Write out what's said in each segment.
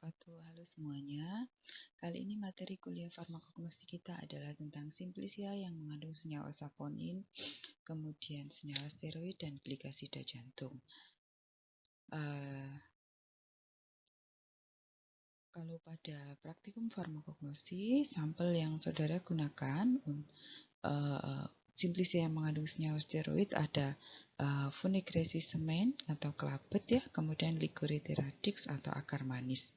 wabarakatuh. Halo semuanya. Kali ini materi kuliah farmakognosi kita adalah tentang simplisia yang mengandung senyawa saponin, kemudian senyawa steroid dan glikosida jantung. Kalau pada praktikum farmakognosi, sampel yang saudara gunakan simplisia yang mengandung senyawa steroid ada funigresis semen atau kelabet ya, kemudian Licority radix atau akar manis.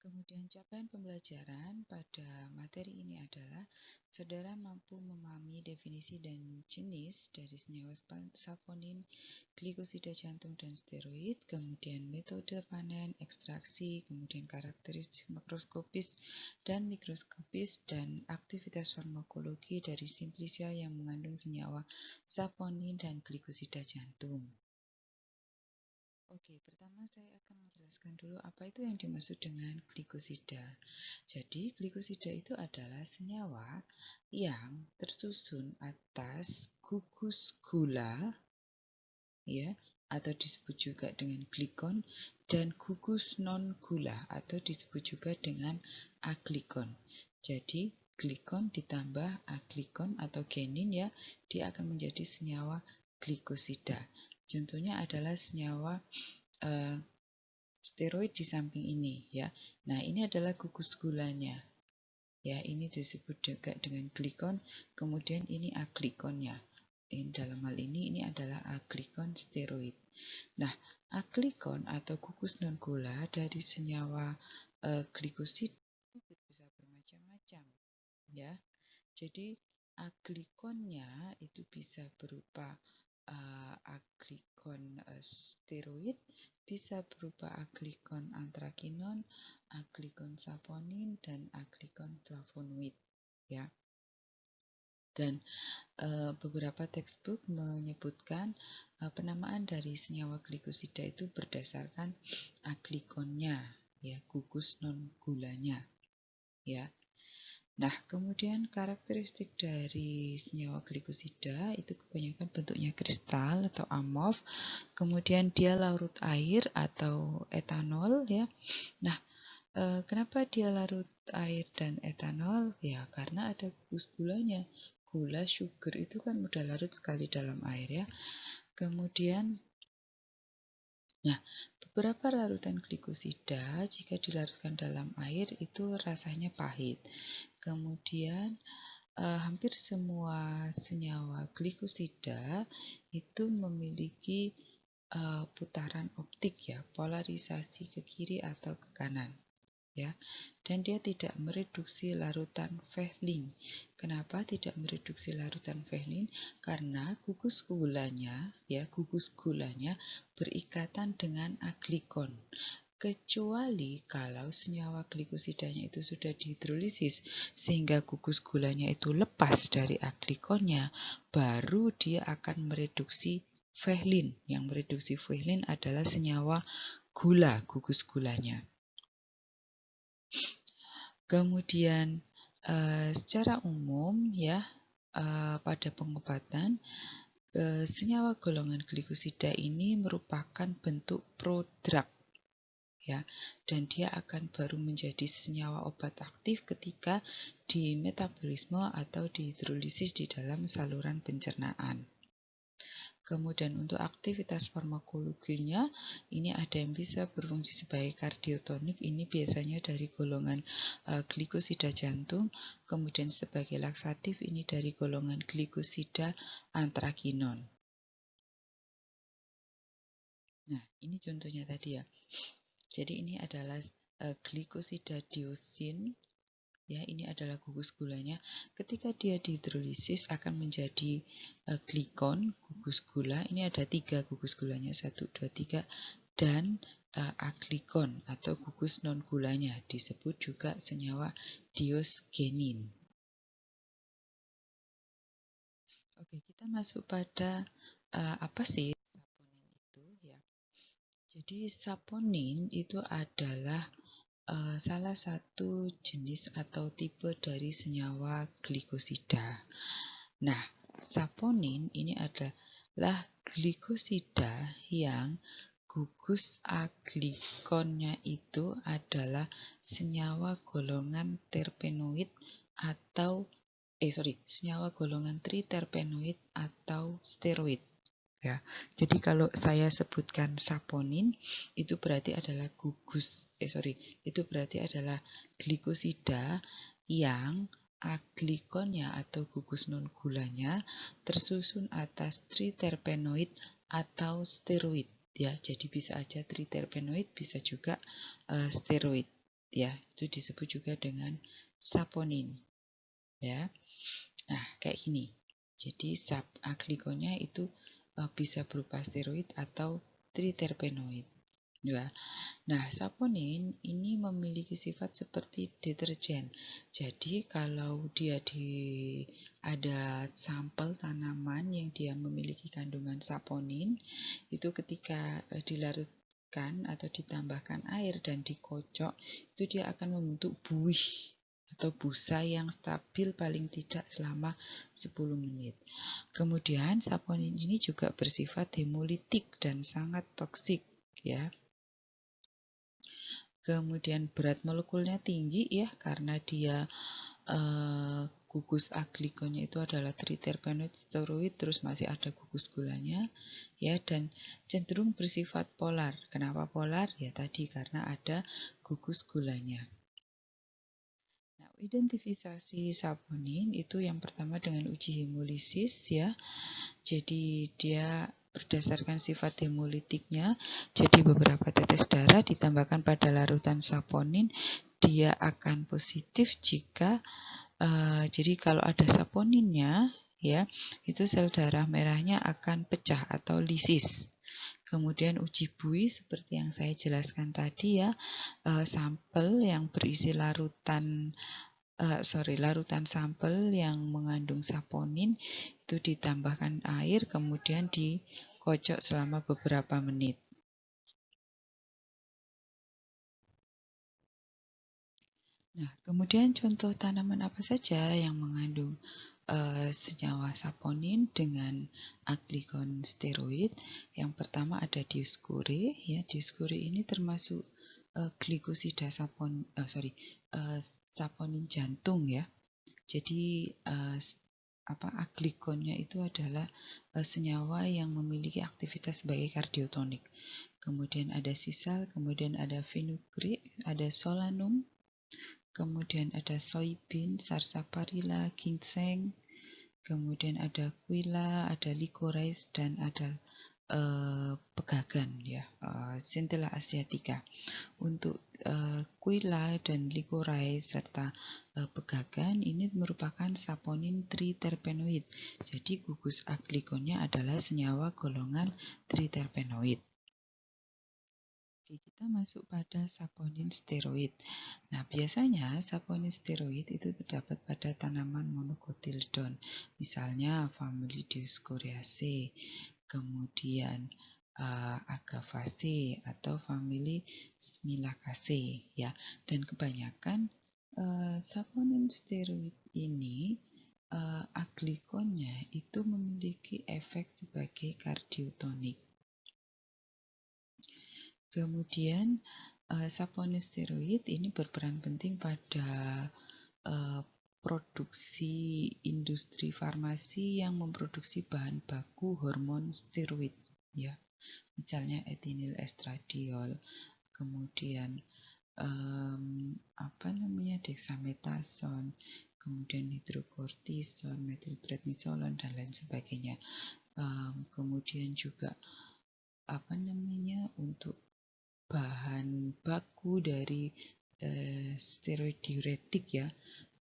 Kemudian capaian pembelajaran pada materi ini adalah saudara mampu memahami definisi dan jenis dari senyawa saponin, glikosida jantung dan steroid, kemudian metode panen, ekstraksi, kemudian karakteristik makroskopis dan mikroskopis dan aktivitas farmakologi dari simplisia yang mengandung senyawa saponin dan glikosida jantung. Oke, pertama saya akan menjelaskan dulu apa itu yang dimaksud dengan glikosida. Jadi, glikosida itu adalah senyawa yang tersusun atas gugus gula, ya, atau disebut juga dengan glikon, dan gugus non-gula, atau disebut juga dengan aglikon. Jadi, glikon ditambah aglikon atau genin, ya, dia akan menjadi senyawa glikosida. Contohnya adalah senyawa steroid di samping ini ya. Nah, ini adalah gugus gulanya. Ya, ini disebut juga dengan glikon, kemudian ini aglikonnya. Dalam hal ini adalah aglikon steroid. Nah, aglikon atau gugus non gula dari senyawa glikosida bisa bermacam-macam ya. Jadi aglikonnya itu bisa berupa aglikon steroid, bisa berupa aglikon antrakinon, aglikon saponin, dan aglikon flavonoid ya. Dan beberapa textbook menyebutkan penamaan dari senyawa glikosida itu berdasarkan aglikonnya ya, gugus non gulanya ya. Nah, kemudian karakteristik dari senyawa glikosida itu kebanyakan bentuknya kristal atau amorf. Kemudian dia larut air atau etanol ya. Nah, kenapa dia larut air dan etanol? Ya, karena ada gugus gulanya. Gula, sugar itu kan mudah larut sekali dalam air ya. Kemudian nah, beberapa larutan glikosida jika dilarutkan dalam air itu rasanya pahit. Kemudian hampir semua senyawa glikosida itu memiliki putaran optik ya, polarisasi ke kiri atau ke kanan ya. Dan dia tidak mereduksi larutan Fehling. Kenapa tidak mereduksi larutan Fehling? Karena gugus gulanya berikatan dengan aglikon. Kecuali kalau senyawa glikosidanya itu sudah dihidrolisis sehingga gugus gulanya itu lepas dari aglikonnya, baru dia akan mereduksi Fehling. Yang mereduksi Fehling adalah senyawa gula, gugus gulanya. Kemudian secara umum ya, pada pengobatan senyawa golongan glikosida ini merupakan bentuk prodrug ya, dan dia akan baru menjadi senyawa obat aktif ketika di metabolisme atau dihidrolisis di dalam saluran pencernaan. Kemudian untuk aktivitas farmakologinya, ini ada yang bisa berfungsi sebagai kardiotonik, ini biasanya dari golongan glikosida jantung, kemudian sebagai laksatif ini dari golongan glikosida antrakinon. Nah, ini contohnya tadi ya. Jadi ini adalah glikosida diosin, ya, ini adalah gugus gulanya. Ketika dia dihidrolisis akan menjadi glikon, gugus gula. Ini ada 3 gugus gulanya, 1, 2, 3, dan aglikon atau gugus non gulanya disebut juga senyawa diosgenin. Oke, kita masuk pada apa sih saponin itu ya. Jadi saponin itu adalah salah satu jenis atau tipe dari senyawa glikosida. Nah, saponin ini adalah glikosida yang gugus aglikonnya itu adalah senyawa golongan terpenoid atau senyawa golongan triterpenoid atau steroid. Ya, jadi kalau saya sebutkan saponin itu berarti adalah itu berarti adalah glikosida yang aglikonnya atau gugus non gulanya tersusun atas triterpenoid atau steroid. Ya, jadi bisa aja triterpenoid, bisa juga steroid. Ya, itu disebut juga dengan saponin. Ya, nah kayak gini. Jadi aglikonnya itu bisa berupa steroid atau triterpenoid. Ya. Nah, saponin ini memiliki sifat seperti deterjen. Jadi kalau dia ada sampel tanaman yang dia memiliki kandungan saponin, itu ketika dilarutkan atau ditambahkan air dan dikocok, itu dia akan membentuk buih atau busa yang stabil paling tidak selama 10 menit. Kemudian saponin ini juga bersifat hemolitik dan sangat toksik, ya. Kemudian berat molekulnya tinggi ya karena dia gugus aglikonnya itu adalah triterpenoid steroid, terus masih ada gugus gulanya ya, dan cenderung bersifat polar. Kenapa polar? Ya tadi karena ada gugus gulanya. Nah, identifikasi saponin itu yang pertama dengan uji hemolisis ya. Jadi dia berdasarkan sifat hemolitiknya, jadi beberapa tetes darah ditambahkan pada larutan saponin, dia akan positif jika jadi kalau ada saponinnya ya, itu sel darah merahnya akan pecah atau lisis. Kemudian uji buih seperti yang saya jelaskan tadi ya, sampel yang berisi larutan sampel yang mengandung saponin itu ditambahkan air kemudian dikocok selama beberapa menit. Nah, kemudian contoh tanaman apa saja yang mengandung senyawa saponin dengan aglikon steroid? Yang pertama ada Dioscure, ya Dioscure ini termasuk glikosida saponin jantung ya. Jadi aglikonnya itu adalah senyawa yang memiliki aktivitas sebagai kardiotonik. Kemudian ada sisal, kemudian ada fenugreek, ada solanum, kemudian ada soybean, sarsaparilla, ginseng, kemudian ada quilla, ada licorice, dan ada pegagan ya, Centella asiatica. Untuk quilla dan licorice serta pegagan ini merupakan saponin triterpenoid. Jadi gugus aglikonnya adalah senyawa golongan triterpenoid. Oke, kita masuk pada saponin steroid. Nah, biasanya saponin steroid itu terdapat pada tanaman monocotyledon. Misalnya famili Dioscuriaceae, kemudian Agavaceae atau famili Smilacaceae ya. Dan kebanyakan saponin steroid ini aglikonnya itu memiliki efek sebagai kardiotonik. Kemudian saponin steroid ini berperan penting pada produksi industri farmasi yang memproduksi bahan baku hormon steroid ya. Misalnya etinil estradiol, kemudian dexamethasone, kemudian hidrokortison, metilprednisolon dan lain sebagainya. Kemudian juga untuk bahan baku dari steroid diuretik ya,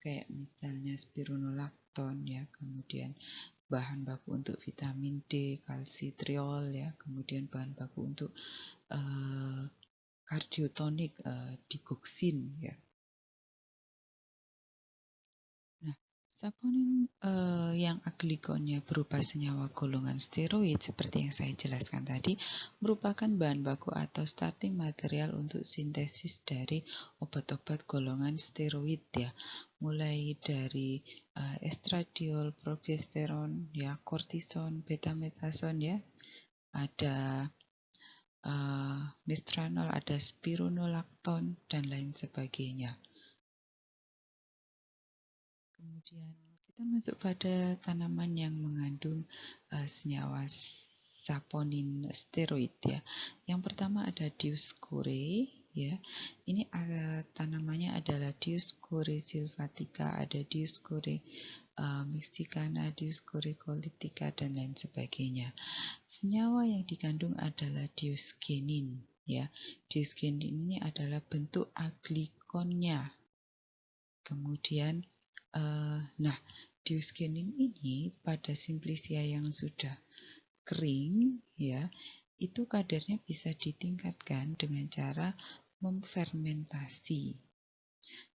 kayak misalnya spironolakton ya, kemudian bahan baku untuk vitamin D, kalsitriol ya, kemudian bahan baku untuk kardiotonik, digoxin ya. Nah, saponin yang aglikonnya berupa senyawa golongan steroid seperti yang saya jelaskan tadi merupakan bahan baku atau starting material untuk sintesis dari obat-obat golongan steroid ya, mulai dari estradiol, progesteron ya, kortison, betamethasone ya, ada mistranol, ada spironolakton, dan lain sebagainya. Kemudian kita masuk pada tanaman yang mengandung senyawa saponin steroid ya. Yang pertama ada Dioscure ya. Ini tanamannya adalah Dioscure sylvatica, ada Dioscure mexicana, Dioscure colitica, dan lain sebagainya. Senyawa yang dikandung adalah diosgenin ya. Diosgenin ini adalah bentuk aglikonnya. Kemudian nah, diosgenin ini pada simplicia yang sudah kering ya, itu kadarnya bisa ditingkatkan dengan cara memfermentasi.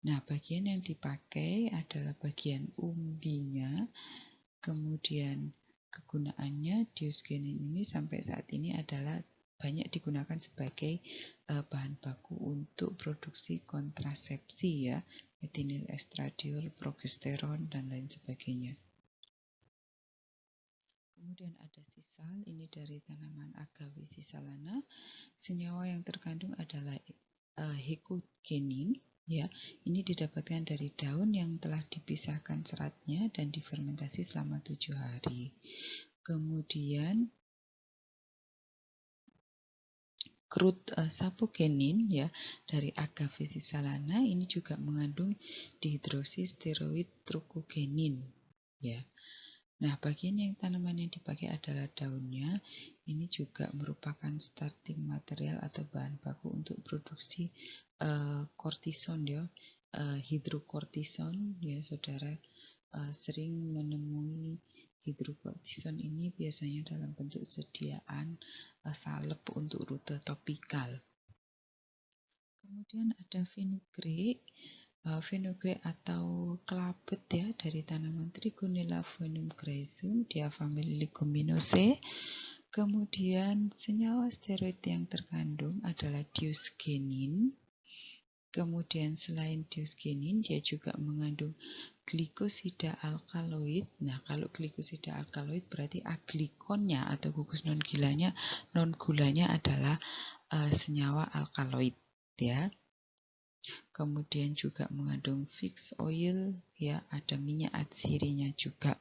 Nah, bagian yang dipakai adalah bagian umbinya. Kemudian kegunaannya diosgenin ini sampai saat ini adalah banyak digunakan sebagai bahan baku untuk produksi kontrasepsi ya, metinil estradiol, progesteron, dan lain sebagainya. Kemudian ada sisal, ini dari tanaman Agave sisalana. Senyawa yang terkandung adalah hekugenin ya. Ini didapatkan dari daun yang telah dipisahkan seratnya dan difermentasi selama 7 hari. Kemudian krut sapogenin ya dari Agave sisalana, ini juga mengandung dihidrosis steroid trucogenin ya. Nah, bagian yang tanaman yang dipakai adalah daunnya. Ini juga merupakan starting material atau bahan baku untuk produksi kortison ya, hidrokortison ya saudara. Sering menemui hidrokortison ini biasanya dalam bentuk sediaan salep untuk rute topikal. Kemudian ada fenugreek. Fenugreek atau kelabet ya dari tanaman Trigonella funum dia famili Leguminosae. Kemudian senyawa steroid yang terkandung adalah diosgenin. Kemudian selain diosgenin dia juga mengandung glikosida alkaloid. Nah, kalau glikosida alkaloid berarti aglikonnya atau gugus non gulanya adalah senyawa alkaloid ya. Kemudian juga mengandung fix oil ya, ada minyak atsirinya juga.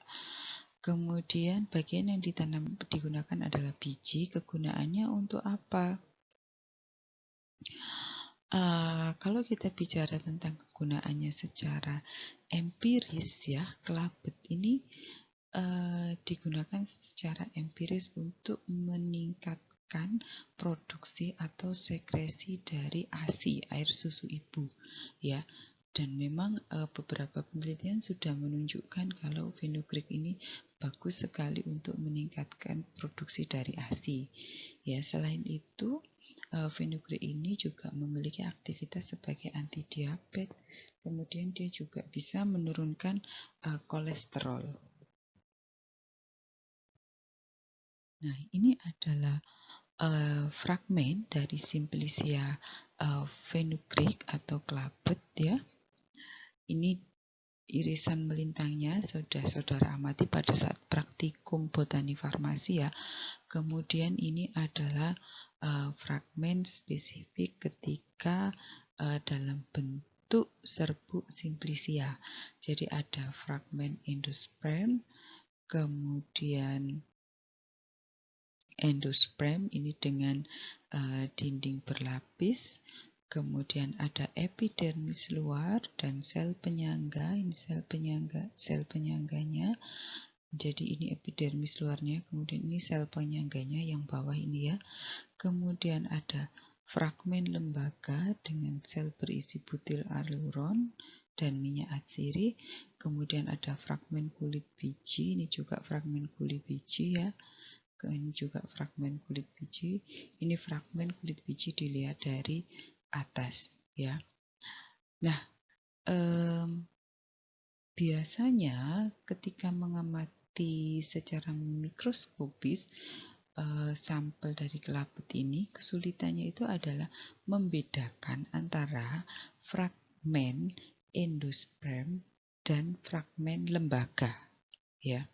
Kemudian bagian yang digunakan adalah biji. Kegunaannya untuk apa? Kalau kita bicara tentang kegunaannya secara empiris ya, kelabet ini digunakan secara empiris untuk meningkatkan produksi atau sekresi dari ASI, air susu ibu ya. Dan memang beberapa penelitian sudah menunjukkan kalau fenugreek ini bagus sekali untuk meningkatkan produksi dari ASI ya. Selain itu fenugreek ini juga memiliki aktivitas sebagai antidiabetes, kemudian dia juga bisa menurunkan kolesterol. Nah, ini adalah fragmen dari Simplicia fenugreek atau kelabet ya. Ini irisan melintangnya sudah saudara amati pada saat praktikum botani farmasi ya. Kemudian ini adalah fragmen spesifik ketika dalam bentuk serbuk Simplicia. Jadi ada fragmen endosperm, kemudian endosperm ini dengan dinding berlapis, kemudian ada epidermis luar dan sel penyangga. Ini sel penyangganya. Jadi ini epidermis luarnya, kemudian ini sel penyangganya yang bawah ini ya. Kemudian ada fragmen lembaga dengan sel berisi butil aluron dan minyak atsiri. Kemudian ada fragmen kulit biji, ini juga fragmen kulit biji ya. Ini juga fragmen kulit biji. Ini fragmen kulit biji dilihat dari atas ya. Nah, biasanya ketika mengamati secara mikroskopis sampel dari kelabet ini, kesulitannya itu adalah membedakan antara fragmen endosperm dan fragmen lembaga ya.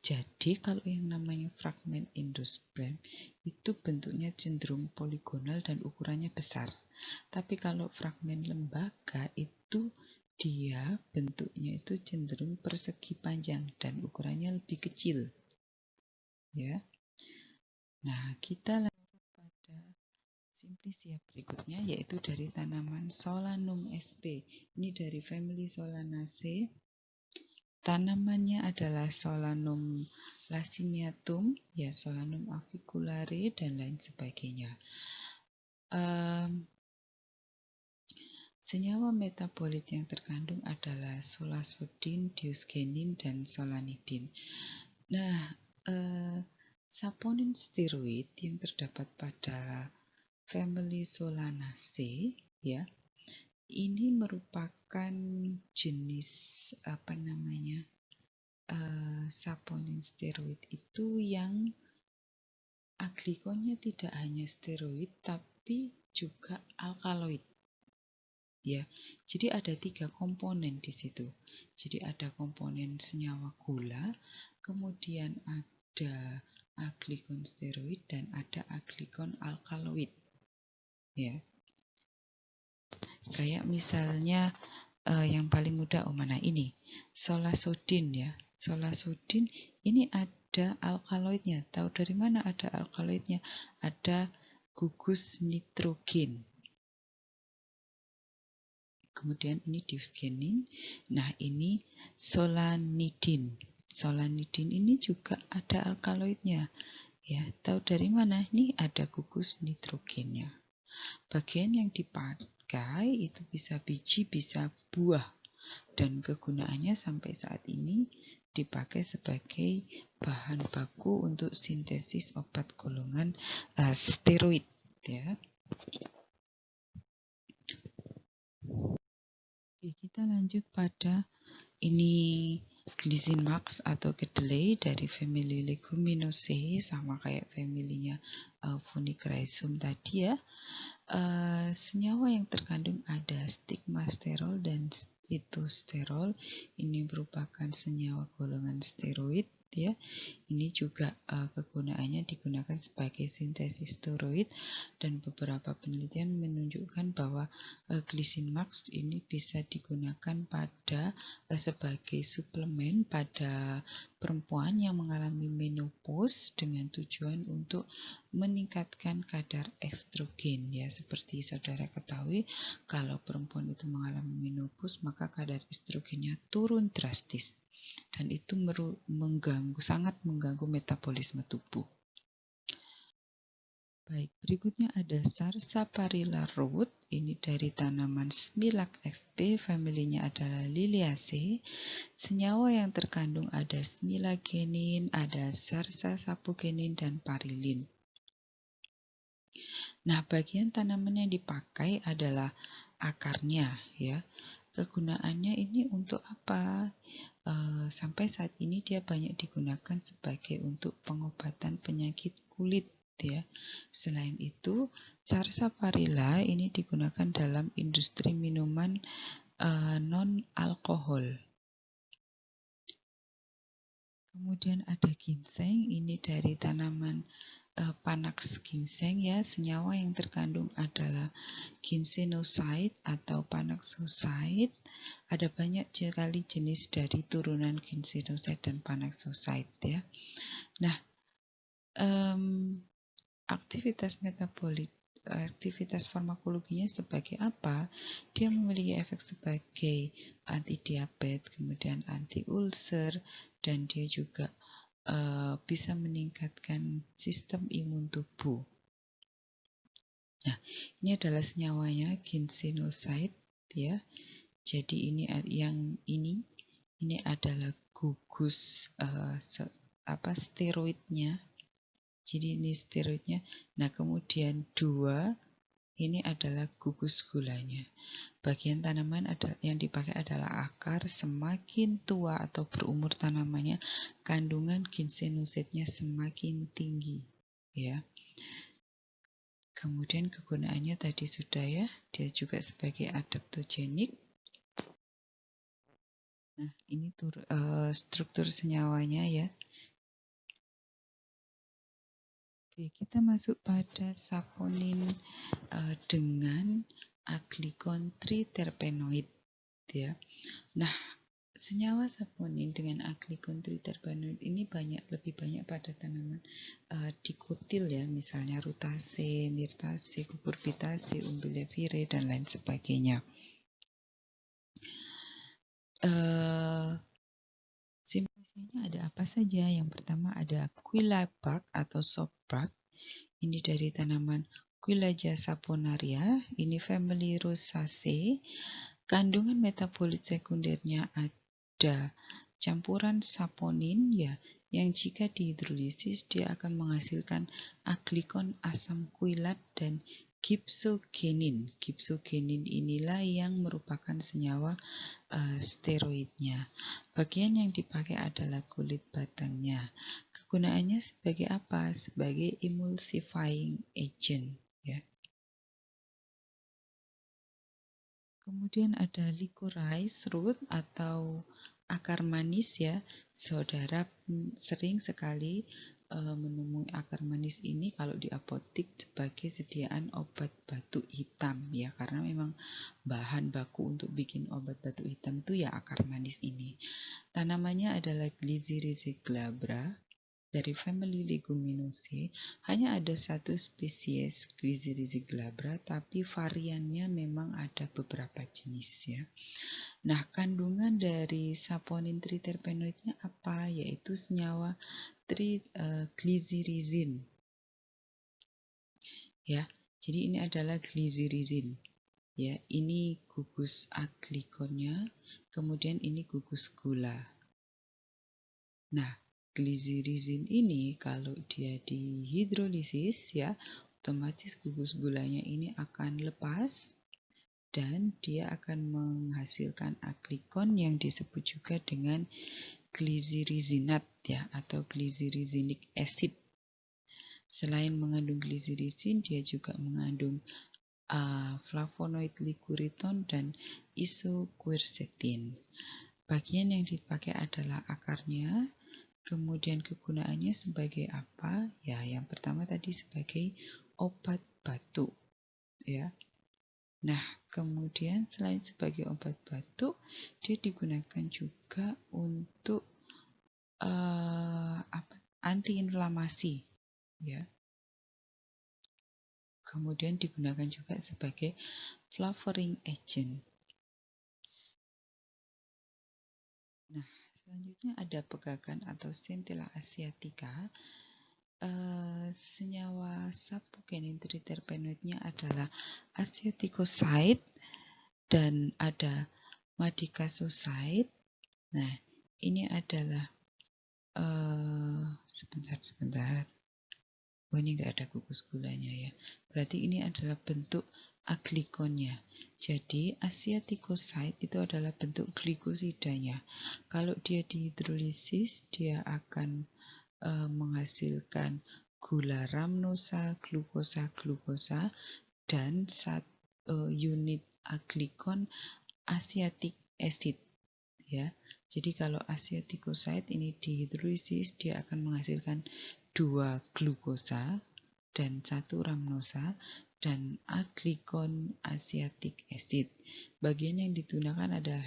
Jadi kalau yang namanya fragmen endosperm itu bentuknya cenderung poligonal dan ukurannya besar. Tapi kalau fragmen lembaga itu dia bentuknya itu cenderung persegi panjang dan ukurannya lebih kecil. Ya. Nah, kita lanjut pada simplisia berikutnya, yaitu dari tanaman Solanum sp. Ini dari family Solanaceae. Tanamannya adalah Solanum laciniatum, ya Solanum aviculare dan lain sebagainya. Senyawa metabolit yang terkandung adalah solasodin, diosgenin, dan solanidin. Nah, saponin steroid yang terdapat pada family Solanaceae, ya, ini merupakan jenis saponin steroid itu yang aglikonnya tidak hanya steroid tapi juga alkaloid. Ya, jadi ada 3 komponen di situ. Jadi ada komponen senyawa gula, kemudian ada aglikon steroid dan ada aglikon alkaloid. Ya, kayak misalnya yang paling mudah mana ini, solasodin ya. Solasodin ini ada alkaloidnya. Tahu dari mana ada alkaloidnya? Ada gugus nitrogen. Kemudian ini diosgenin. Nah, ini solanidin. Solanidin ini juga ada alkaloidnya. Ya, tahu dari mana? Nih ada gugus nitrogennya. Bagian yang dipakai itu bisa biji, bisa buah. Dan kegunaannya sampai saat ini dipakai sebagai bahan baku untuk sintesis obat golongan steroid. Ya. Oke, kita lanjut pada ini Glycinmax atau kedelai dari family Leguminosae, sama kayak familinya Funicrysum tadi ya. Senyawa yang terkandung ada stigmasterol dan sitosterol. Ini merupakan senyawa golongan steroid ya. Ini juga kegunaannya digunakan sebagai sintesis steroid, dan beberapa penelitian menunjukkan bahwa Glycinmax ini bisa digunakan pada sebagai suplemen pada perempuan yang mengalami menopause dengan tujuan untuk meningkatkan kadar estrogen ya. Seperti saudara ketahui, kalau perempuan itu mengalami menopause maka kadar estrogennya turun drastis. Dan itu sangat mengganggu metabolisme tubuh. Baik, berikutnya ada Sarsaparilla root. Ini dari tanaman Smilax sp. Familinya adalah Liliaceae. Senyawa yang terkandung ada smilagenin, ada sarsasapogenin, dan parilin. Nah, bagian tanaman yang dipakai adalah akarnya ya. Kegunaannya ini untuk apa? Sampai saat ini dia banyak digunakan sebagai untuk pengobatan penyakit kulit ya. Selain itu, Sarsaparilla ini digunakan dalam industri minuman non-alkohol. Kemudian ada ginseng, ini dari tanaman Panax ginseng ya. Senyawa yang terkandung adalah ginsenoside atau panaxoside. Ada banyak sekali jenis dari turunan ginsenoside dan panaxoside ya. Nah, aktivitas farmakologinya sebagai apa? Dia memiliki efek sebagai anti diabetes, kemudian anti ulcer, dan dia juga bisa meningkatkan sistem imun tubuh. Nah, ini adalah senyawanya ginsenoside ya. Jadi ini adalah gugus steroidnya. Jadi ini steroidnya. Nah, kemudian 2 ini adalah gugus gulanya. Bagian tanaman yang dipakai adalah akar. Semakin tua atau berumur tanamannya, kandungan ginsenoside-nya semakin tinggi. Ya. Kemudian kegunaannya tadi sudah ya, dia juga sebagai adaptogenik. Nah, ini struktur senyawanya ya. Oke, kita masuk pada saponin dengan aglikon triterpenoid ya. Nah, senyawa saponin dengan aglikon triterpenoid ini lebih banyak pada tanaman dikotil ya, misalnya rutase, mirtase, cucurbitase, umbelliferae dan lain sebagainya. Simpatisannya ada apa saja? Yang pertama ada Quillae bark atau soft bark. Ini dari tanaman Quillaja saponaria. Ini family Rosaceae. Kandungan metabolit sekundernya ada campuran saponin ya, yang jika dihidrolisis dia akan menghasilkan aglikon asam quilat dan gypsogenin. Gypsogenin inilah yang merupakan senyawa steroidnya. Bagian yang dipakai adalah kulit batangnya. Kegunaannya sebagai apa? Sebagai emulsifying agent ya. Kemudian ada licorice root atau akar manis ya. Saudara sering sekali menemui akar manis ini kalau di apotik sebagai sediaan obat batuk hitam ya, karena memang bahan baku untuk bikin obat batuk hitam itu ya akar manis ini. Tanamannya adalah Glycyrrhizae glabra dari family Leguminosae. Hanya ada satu spesies Glycyrrhizae glabra, tapi variannya memang ada beberapa jenis ya. Nah, kandungan dari saponin triterpenoidnya apa? Yaitu senyawa glycyrrhizin. Ya, jadi ini adalah glycyrrhizin. Ya, ini gugus aglikonnya, kemudian ini gugus gula. Nah, glycyrrhizin ini kalau dia dihidrolisis ya, otomatis gugus gulanya ini akan lepas dan dia akan menghasilkan aglikon yang disebut juga dengan glycyrrhizinat ya, atau glycyrrhizinic acid. Selain mengandung glycyrrhizin, dia juga mengandung flavonoid liguriton dan isoquercetin. Bagian yang dipakai adalah akarnya. Kemudian kegunaannya sebagai apa? Ya, yang pertama tadi sebagai obat batuk ya. Nah, kemudian selain sebagai obat batuk, dia digunakan juga untuk antiinflamasi ya. Kemudian digunakan juga sebagai flavoring agent. Nah, selanjutnya ada pegagan atau Centella asiatica. Senyawa sapogenin triterpenoidnya adalah asiaticoside dan ada madicasoside. Nah, ini adalah sebentar. Oh, ini nggak ada gugus gulanya ya. Berarti ini adalah bentuk aglikonnya. Jadi asiaticoside itu adalah bentuk glikosidanya. Kalau dia dihidrolisis, dia akan menghasilkan gula ramnosa, glukosa, dan unit aglikon asiatic acid ya. Jadi kalau asiaticoside ini dihidrolisis, dia akan menghasilkan 2 glukosa dan 1 ramnosa dan aglikon asiatic acid. Bagian yang digunakan adalah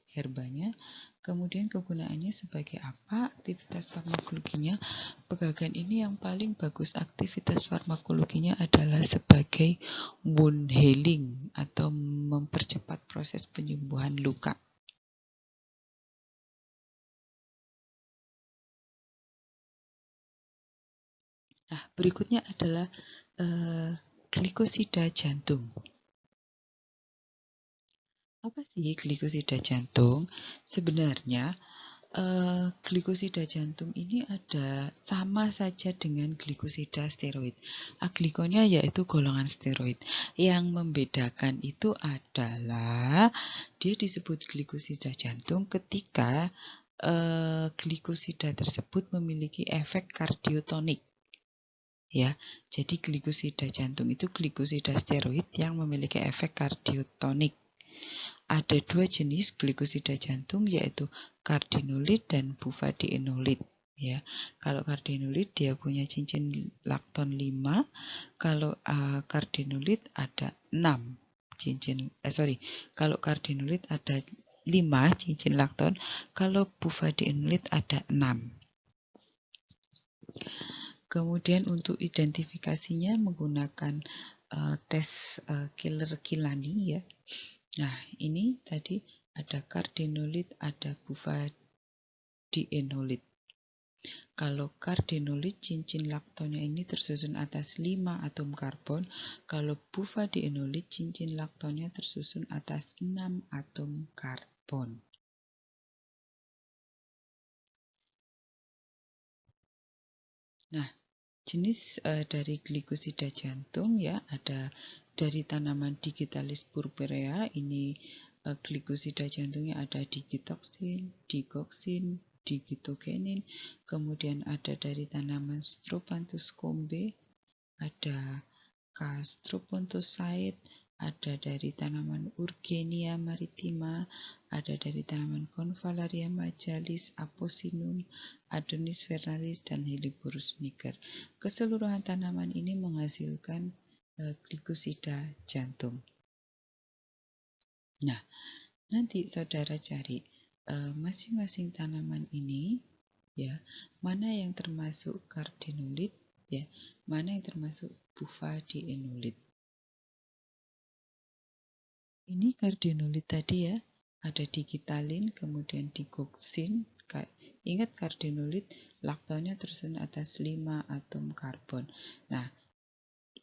herbanya. Kemudian kegunaannya sebagai apa? Aktivitas farmakologinya, pegagan ini yang paling bagus aktivitas farmakologinya adalah sebagai wound healing atau mempercepat proses penyembuhan luka. Nah, berikutnya adalah glikosida jantung. Apa sih glikosida jantung? Sebenarnya glikosida jantung ini ada sama saja dengan glikosida steroid. Aglikonnya yaitu golongan steroid. Yang membedakan itu adalah dia disebut glikosida jantung ketika glikosida tersebut memiliki efek kardiotonik. Ya, jadi glikosida jantung itu glikosida steroid yang memiliki efek kardiotonik. ada dua jenis glikosida jantung, yaitu kardinolit dan bufadienolit. Ya, kalau kardinolit dia punya cincin lakton 5, kalau kardinolit ada 6 cincin. Kalau kardinolit ada 5 cincin lakton, kalau bufadienolit ada 6. Kemudian untuk identifikasinya menggunakan tes Killer-Kilani ya. Nah, ini tadi ada kardinolit, ada bufadienolit. Kalau kardinolit, cincin laktonnya ini tersusun atas 5 atom karbon. Kalau bufadienolit, cincin laktonnya tersusun atas 6 atom karbon. Nah, jenis dari glikosida jantung ya, ada dari tanaman Digitalis purpurea. Ini glikosida jantungnya ada digitoksin, digoksin, digitogenin. Kemudian ada dari tanaman Strophanthus combe, ada Castropontoside, ada dari tanaman Urgenia maritima, ada dari tanaman Convallaria majalis, Aposinum, Adonis vernalis, dan Heliborus niger. Keseluruhan tanaman ini menghasilkan glikosida jantung. Nah, nanti saudara cari masing-masing tanaman ini, ya, mana yang termasuk kardinolit, ya, mana yang termasuk bufadienolit. Ini kardinolit tadi ya, ada digitalin, kemudian digoksin. Ingat kardinolit, laktonnya tersusun atas 5 atom karbon. Nah,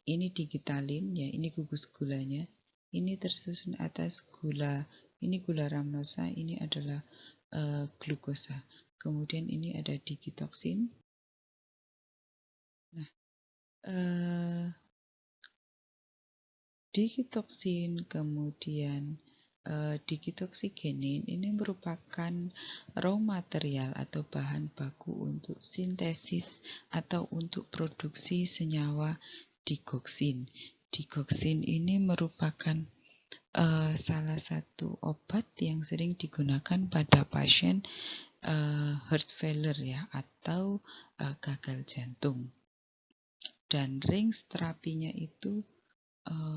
ini digitalin ya, ini gugus gulanya. Ini tersusun atas gula, ini gula ramnosa, ini adalah glukosa. Kemudian ini ada digitoksin. Nah, digitoksin, kemudian digitoksigenin ini merupakan raw material atau bahan baku untuk sintesis atau untuk produksi senyawa digoksin. Digoksin ini merupakan salah satu obat yang sering digunakan pada pasien heart failure ya, atau gagal jantung. Dan range terapinya itu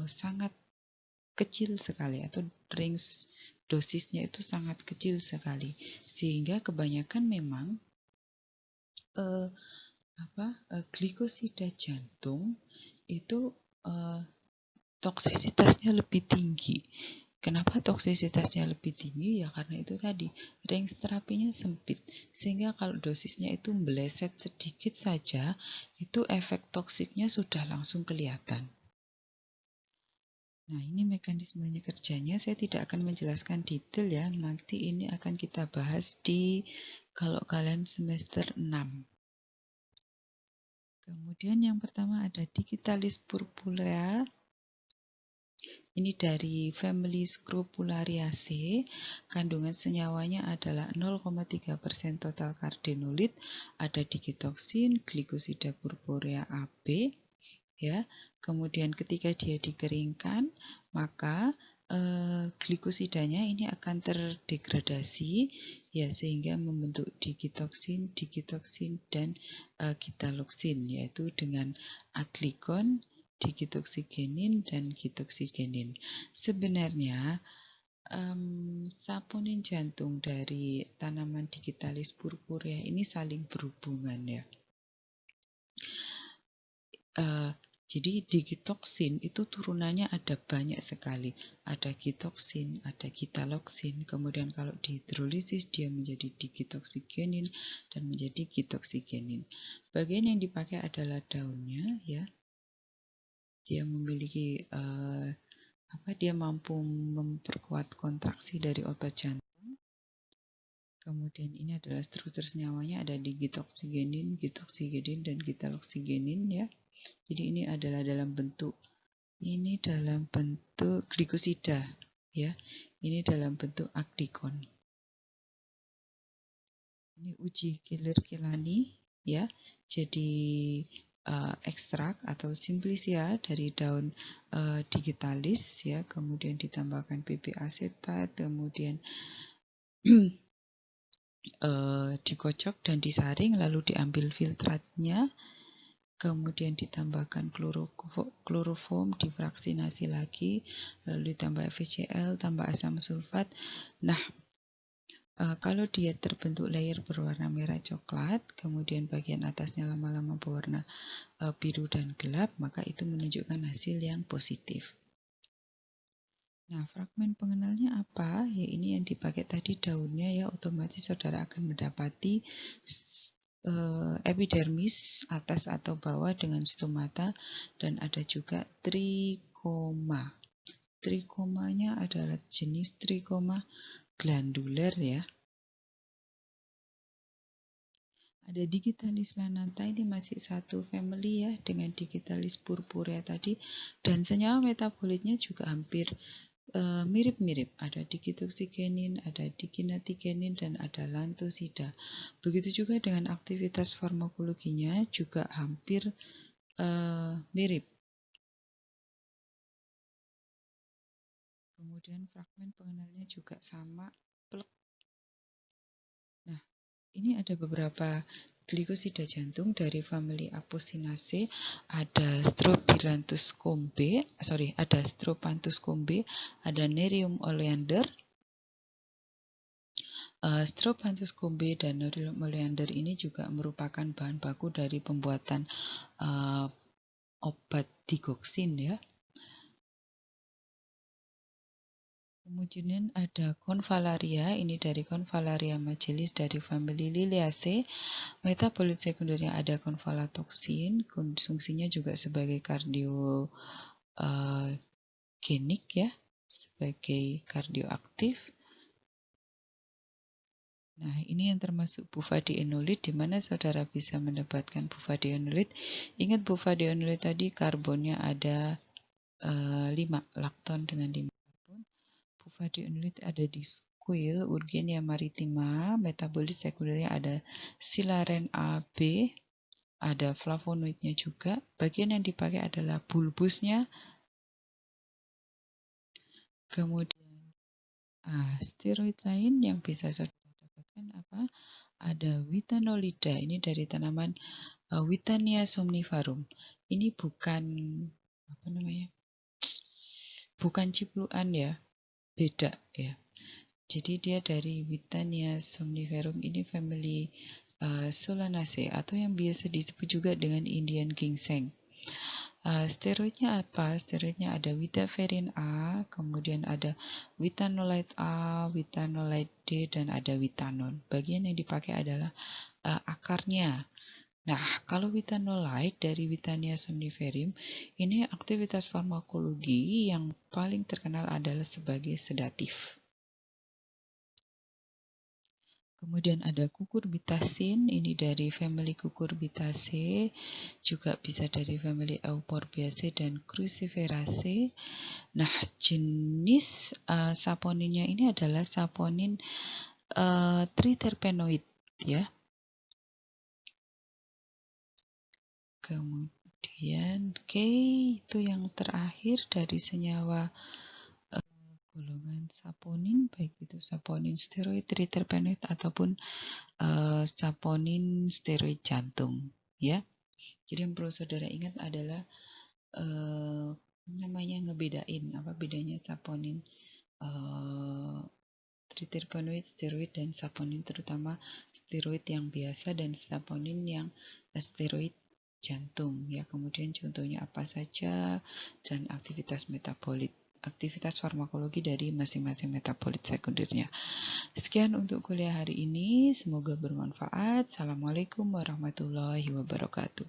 sangat kecil sekali, atau range dosisnya itu sangat kecil sekali, sehingga kebanyakan memang glikosida jantung itu toksisitasnya lebih tinggi. Kenapa toksisitasnya lebih tinggi? Ya karena itu tadi, range terapinya sempit, sehingga kalau dosisnya itu meleset sedikit saja, itu efek toksiknya sudah langsung kelihatan. Nah, ini mekanismenya kerjanya, saya tidak akan menjelaskan detail ya, nanti ini akan kita bahas di kalau kalian semester 6. Kemudian yang pertama ada Digitalis purpurea. Ini dari family Scrofulariaceae. Kandungan senyawanya adalah 0,3% total kardinolit, ada digitoksin, glikosida purpurea AB. Ya, kemudian ketika dia dikeringkan, maka glikosidanya ini akan terdegradasi ya, sehingga membentuk digitoksin, dan gitaloksin, yaitu dengan aglikon, digitoksigenin, dan gitoksigenin. Sebenarnya saponin jantung dari tanaman Digitalis purpurea ini saling berhubungan ya. Jadi digitoksin itu turunannya ada banyak sekali. Ada gitoksin, ada gitaloksin. Kemudian kalau dihidrolisis dia menjadi digitoksigenin dan menjadi gitoksigenin. Bagian yang dipakai adalah daunnya ya. Dia memiliki dia mampu memperkuat kontraksi dari otot jantung. Kemudian ini adalah struktur senyawanya, ada digitoksigenin, gitoksigenin, dan gitaloksigenin ya. Jadi ini adalah dalam bentuk glikosida ya. Ini dalam bentuk aglikon. Ini uji Killer-Kilani ya. Jadi ekstrak atau simplicia dari daun digitalis ya, kemudian ditambahkan PP asetat, kemudian dikocok dan disaring, lalu diambil filtratnya, kemudian ditambahkan kloroform, difraksinasi lagi, lalu ditambah FeCl, tambah asam sulfat. Nah, kalau dia terbentuk layer berwarna merah coklat, kemudian bagian atasnya lama-lama berwarna biru dan gelap, maka itu menunjukkan hasil yang positif. Nah, fragmen pengenalnya apa? Ya, ini yang dipakai tadi daunnya ya, otomatis saudara akan mendapati epidermis atas atau bawah dengan stomata, dan ada juga trikoma. Trikomanya adalah jenis trikoma glandular ya. Ada digitalis lanata, ini masih satu family ya dengan digitalis purpurea tadi, dan senyawa metabolitnya juga hampir mirip-mirip. Ada digitoksikenin, ada dikinatikenin, dan ada lantosida. Begitu juga dengan aktivitas farmakologinya juga hampir mirip. Kemudian fragmen pengenalnya juga sama. Nah, ini ada beberapa glikosida jantung dari famili Apocynaceae. Ada Strophanthus combe, ada Nerium oleander. Strophanthus combe dan Nerium oleander ini juga merupakan bahan baku dari pembuatan obat digoxin ya. Kemudian ada Convallaria, ini dari Convallaria majalis dari famili Liliaceae. Metabolit sekundernya ada convallatoksin, konsumsinya juga sebagai kardiogenik ya, sebagai kardioaktif. Nah, ini yang termasuk bufadienolit, di mana saudara bisa mendapatkan bufadienolit. Ingat bufadienolit tadi karbonnya ada 5, lakton dengan 5 karbon. Bufadienolit ada di squale, Urgenia maritima, metabolit sekundernya ada silaren AB, ada flavonoidnya juga. Bagian yang dipakai adalah bulbusnya. Kemudian steroid lain yang bisa saudara dapatkan apa? Ada witanolida, ini dari tanaman Witania somniferum. Ini bukan cipluan ya, beda ya. Jadi dia dari Witania somniferum, ini family Solanaceae atau yang biasa disebut juga dengan Indian ginseng. Steroidnya apa? Steroidnya ada Witaferin A, kemudian ada Witanolide A, Witanolide D, dan ada Witanon. Bagian yang dipakai adalah akarnya. Nah, kalau Witanolide dari Witania somniferum, ini aktivitas farmakologi yang paling terkenal adalah sebagai sedatif. Kemudian ada cucurbitacin, ini dari family Cucurbitaceae, juga bisa dari family Euphorbiaceae dan Cruciferaceae. Nah, jenis saponinnya ini adalah saponin triterpenoid ya. Kemudian itu yang terakhir dari senyawa golongan saponin, baik itu saponin steroid triterpenoid ataupun saponin steroid jantung ya. Jadi yang perlu saudara ingat adalah ngebedain apa bedanya saponin triterpenoid, steroid, dan saponin, terutama steroid yang biasa dan saponin yang steroid jantung ya. Kemudian contohnya apa saja dan aktivitas metabolit, aktivitas farmakologi dari masing-masing metabolit sekundernya. Sekian untuk kuliah hari ini, semoga bermanfaat. Assalamualaikum warahmatullahi wabarakatuh.